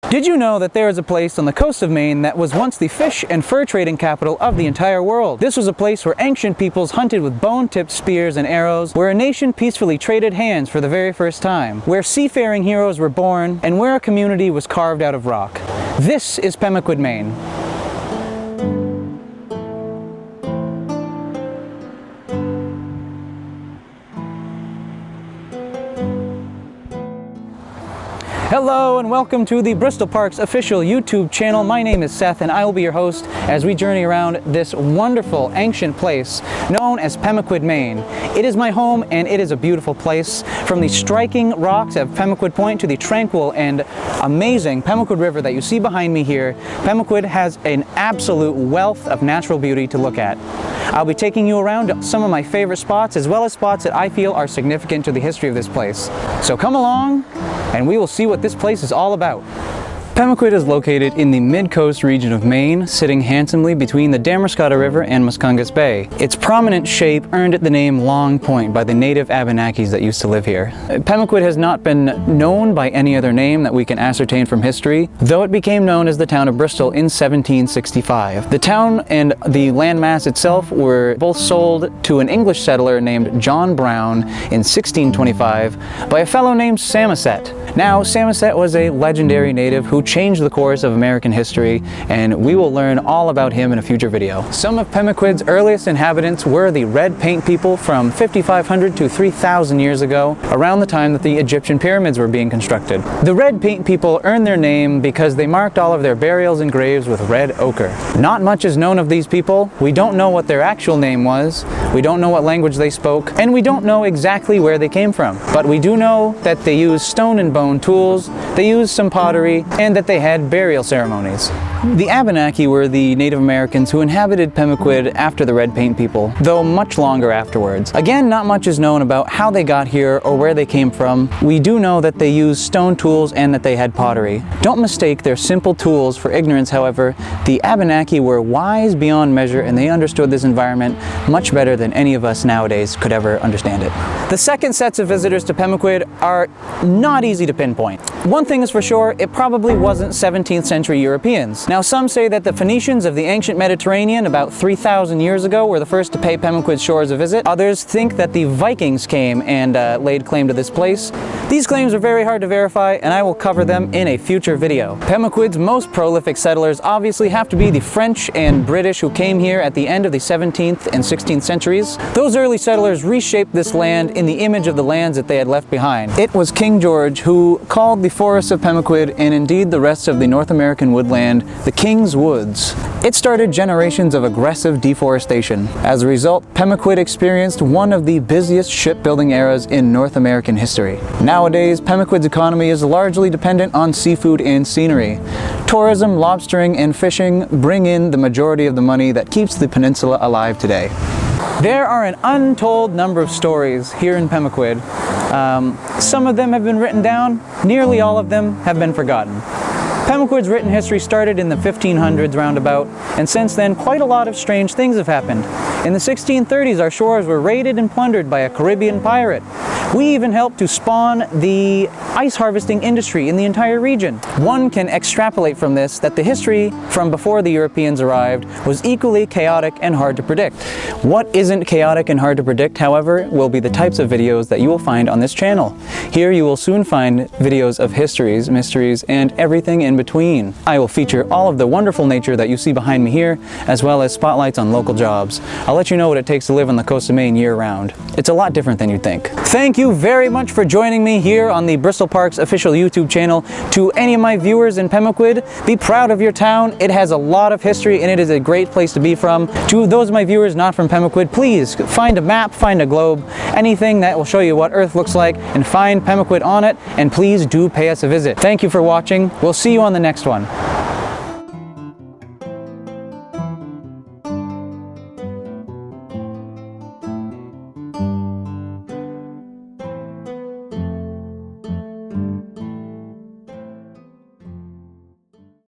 Did you know that there is a place on the coast of Maine that was once the fish and fur trading capital of the entire world? This was a place where ancient peoples hunted with bone-tipped spears and arrows, where a nation peacefully traded hands for the very first time, where seafaring heroes were born, and where a community was carved out of rock. This is Pemaquid, Maine. Hello and welcome to the Bristol Parks official YouTube channel. My name is Seth and I will be your host as we journey around this wonderful ancient place known as Pemaquid, Maine. It is my home and it is a beautiful place. From the striking rocks of Pemaquid Point to the tranquil and amazing Pemaquid River that you see behind me here, Pemaquid has an absolute wealth of natural beauty to look at. I'll be taking you around some of my favorite spots as well as spots that I feel are significant to the history of this place. So come along and we will see what this place is all about. Pemaquid is located in the mid-coast region of Maine, sitting handsomely between the Damariscotta River and Muscongas Bay. Its prominent shape earned it the name Long Point by the native Abenakis that used to live here. Pemaquid has not been known by any other name that we can ascertain from history, though it became known as the town of Bristol in 1765. The town and the landmass itself were both sold to an English settler named John Brown in 1625 by a fellow named Samoset. Now, Samoset was a legendary native who changed the course of American history, and we will learn all about him in a future video. Some of Pemaquid's earliest inhabitants were the red paint people from 5,500 to 3,000 years ago, around the time that the Egyptian pyramids were being constructed. The red paint people earned their name because they marked all of their burials and graves with red ochre. Not much is known of these people. We don't know what their actual name was, we don't know what language they spoke, and we don't know exactly where they came from. But we do know that they used stone and bone tools, they used some pottery, and that they had burial ceremonies. The Abenaki were the Native Americans who inhabited Pemaquid after the red paint people, though much longer afterwards. Again, not much is known about how they got here or where they came from. We do know that they used stone tools and that they had pottery. Don't mistake their simple tools for ignorance, however. The Abenaki were wise beyond measure and they understood this environment much better than any of us nowadays could ever understand it. The second sets of visitors to Pemaquid are not easy to pinpoint. One thing is for sure, it probably wasn't 17th century Europeans. Now, some say that the Phoenicians of the ancient Mediterranean about 3,000 years ago were the first to pay Pemaquid's shores a visit. Others think that the Vikings came and laid claim to this place. These claims are very hard to verify, and I will cover them in a future video. Pemaquid's most prolific settlers obviously have to be the French and British who came here at the end of the 17th and 16th centuries. Those early settlers reshaped this land in the image of the lands that they had left behind. It was King George who called the forests of Pemaquid, and indeed the rest of the North American woodland, the King's Woods. It started generations of aggressive deforestation. As a result, Pemaquid experienced one of the busiest shipbuilding eras in North American history. Nowadays, Pemaquid's economy is largely dependent on seafood and scenery. Tourism, lobstering, and fishing bring in the majority of the money that keeps the peninsula alive today. There are an untold number of stories here in Pemaquid. Some of them have been written down, nearly all of them have been forgotten. Pemaquid's written history started in the 1500s roundabout, and since then quite a lot of strange things have happened. In the 1630s, our shores were raided and plundered by a Caribbean pirate. We even helped to spawn the ice harvesting industry in the entire region. One can extrapolate from this that the history from before the Europeans arrived was equally chaotic and hard to predict. What isn't chaotic and hard to predict, however, will be the types of videos that you will find on this channel. Here you will soon find videos of histories, mysteries, and everything in between. I will feature all of the wonderful nature that you see behind me here, as well as spotlights on local jobs. I'll let you know what it takes to live on the coast of Maine year-round. It's a lot different than you'd think. Thank you very much for joining me here on the Bristol Parks official YouTube channel. To any of my viewers in Pemaquid, be proud of your town. It has a lot of history and it is a great place to be from. To those of my viewers not from Pemaquid, please find a map, find a globe, anything that will show you what Earth looks like, and find Pemaquid on it, and please do pay us a visit. Thank you for watching. We'll see you on the next one.